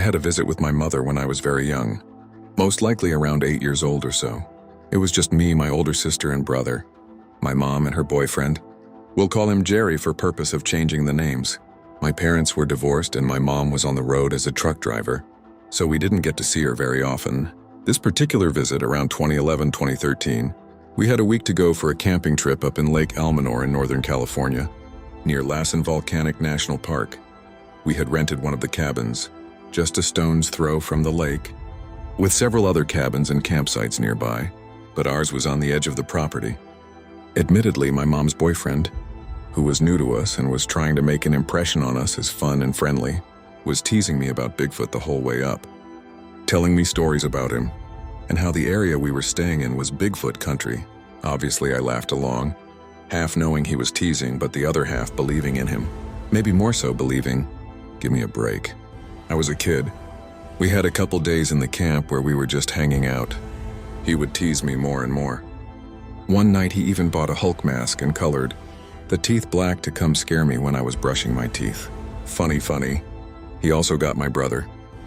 had a visit with my mother when I was very young, most likely around 8 years old or so. It was just me, my older sister and brother, my mom and her boyfriend. We'll call him Jerry for purpose of changing the names. My parents were divorced and my mom was on the road as a truck driver, so we didn't get to see her very often. This particular visit around 2011-2013, we had a week to go for a camping trip up in Lake Almanor in Northern California, near Lassen Volcanic National Park. We had rented one of the cabins, just a stone's throw from the lake, with several other cabins and campsites nearby, but ours was on the edge of the property. Admittedly, my mom's boyfriend, who was new to us and was trying to make an impression on us as fun and friendly, was teasing me about Bigfoot the whole way up, telling me stories about him and how the area we were staying in was Bigfoot country. Obviously, I laughed along, half knowing he was teasing, but the other half believing in him. Maybe more so believing, give me a break. I was a kid. We had a couple days in the camp where we were just hanging out. He would tease me more and more. One night he even bought a Hulk mask and colored the teeth black to come scare me when I was brushing my teeth. Funny. He also got my brother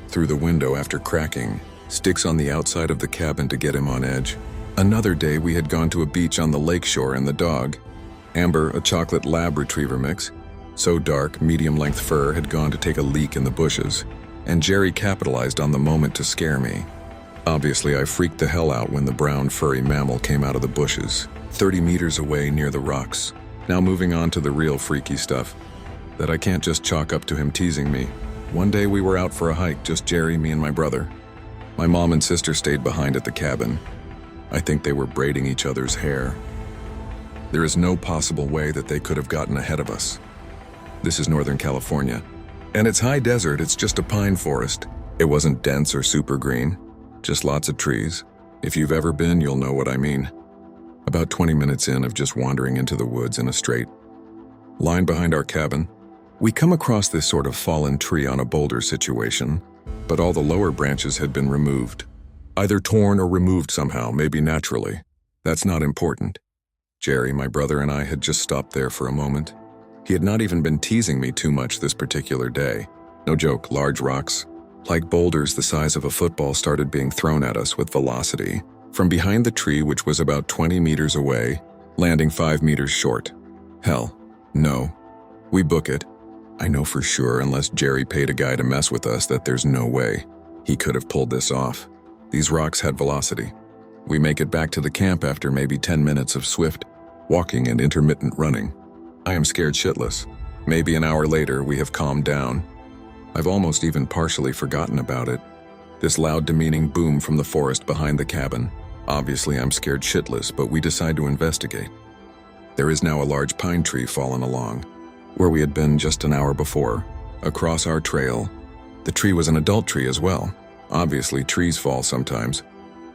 through the window after cracking sticks on the outside of the cabin to get him on edge. Another day we had gone to a beach on the lakeshore and the dog, Amber, a chocolate lab retriever mix, so dark, medium-length fur, had gone to take a leak in the bushes, and Jerry capitalized on the moment to scare me. Obviously, I freaked the hell out when the brown furry mammal came out of the bushes, 30 meters away near the rocks. Now moving on to the real freaky stuff that I can't just chalk up to him teasing me. One day we were out for a hike, just Jerry, me and my brother. My mom and sister stayed behind at the cabin. I think they were braiding each other's hair. There is no possible way that they could have gotten ahead of us. This is Northern California, and it's high desert. It's just a pine forest. It wasn't dense or super green, just lots of trees. If you've ever been, you'll know what I mean. About 20 minutes in of just wandering into the woods in a straight line behind our cabin, we come across this sort of fallen tree on a boulder situation, but all the lower branches had been removed. Either torn or removed somehow, maybe naturally. That's not important. Jerry, my brother, and I had just stopped there for a moment. He had not even been teasing me too much this particular day. No joke, large rocks, like boulders the size of a football, started being thrown at us with velocity from behind the tree, which was about 20 meters away, landing 5 meters short. Hell, no. We book it. I know for sure, unless Jerry paid a guy to mess with us, that there's no way he could have pulled this off. These rocks had velocity. We make it back to the camp after maybe 10 minutes of swift walking and intermittent running. I am scared shitless. Maybe an hour later, we have calmed down. I've almost even partially forgotten about it. This loud, demeaning boom from the forest behind the cabin. Obviously, I'm scared shitless, but we decide to investigate. There is now a large pine tree fallen along, where we had been just an hour before. Across our trail, the tree was an adult tree as well. Obviously, trees fall sometimes,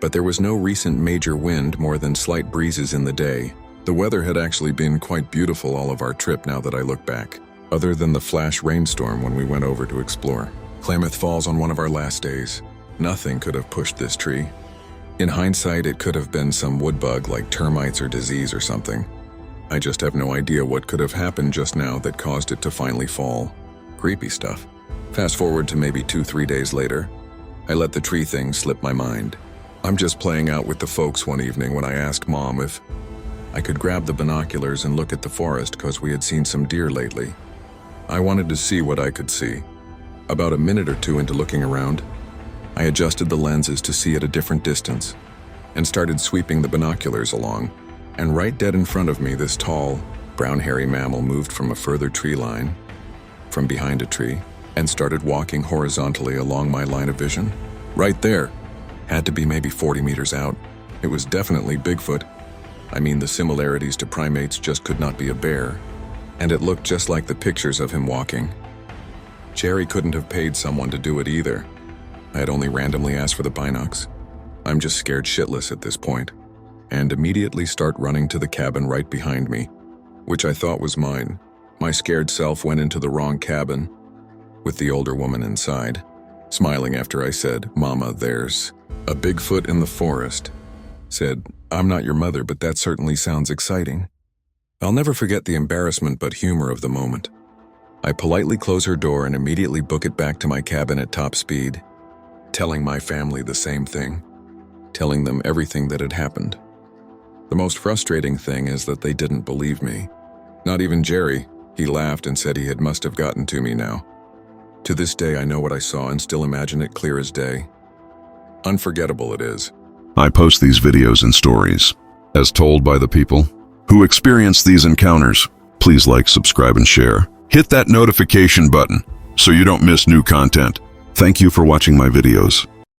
but there was no recent major wind more than slight breezes in the day. The weather had actually been quite beautiful all of our trip now that I look back, other than the flash rainstorm when we went over to explore Klamath Falls on one of our last days. Nothing could have pushed this tree. In hindsight, it could have been some wood bug like termites or disease or something. I just have no idea what could have happened just now that caused it to finally fall. Creepy stuff. Fast forward to maybe 2-3 days later, I let the tree thing slip my mind. I'm just playing out with the folks one evening when I asked Mom if I could grab the binoculars and look at the forest because we had seen some deer lately. I wanted to see what I could see. About a minute or two into looking around, I adjusted the lenses to see at a different distance and started sweeping the binoculars along. And right dead in front of me, this tall, brown hairy mammal moved from a further tree line, from behind a tree, and started walking horizontally along my line of vision. Right there. Had to be maybe 40 meters out. It was definitely Bigfoot. I mean, the similarities to primates just could not be a bear. And it looked just like the pictures of him walking. Jerry couldn't have paid someone to do it either. I had only randomly asked for the binocs. I'm just scared shitless at this point, and immediately start running to the cabin right behind me, which I thought was mine. My scared self went into the wrong cabin, with the older woman inside, smiling after I said, "Mama, there's a Bigfoot in the forest." Said, "I'm not your mother, but that certainly sounds exciting." I'll never forget the embarrassment but humor of the moment. I politely close her door and immediately book it back to my cabin at top speed, telling my family the same thing, telling them everything that had happened. The most frustrating thing is that they didn't believe me. Not even Jerry. He laughed and said he must have gotten to me now. To this day, I know what I saw and still imagine it clear as day. Unforgettable it is. I post these videos and stories, as told by the people who experience these encounters. Please like, subscribe, and share. Hit that notification button so you don't miss new content. Thank you for watching my videos.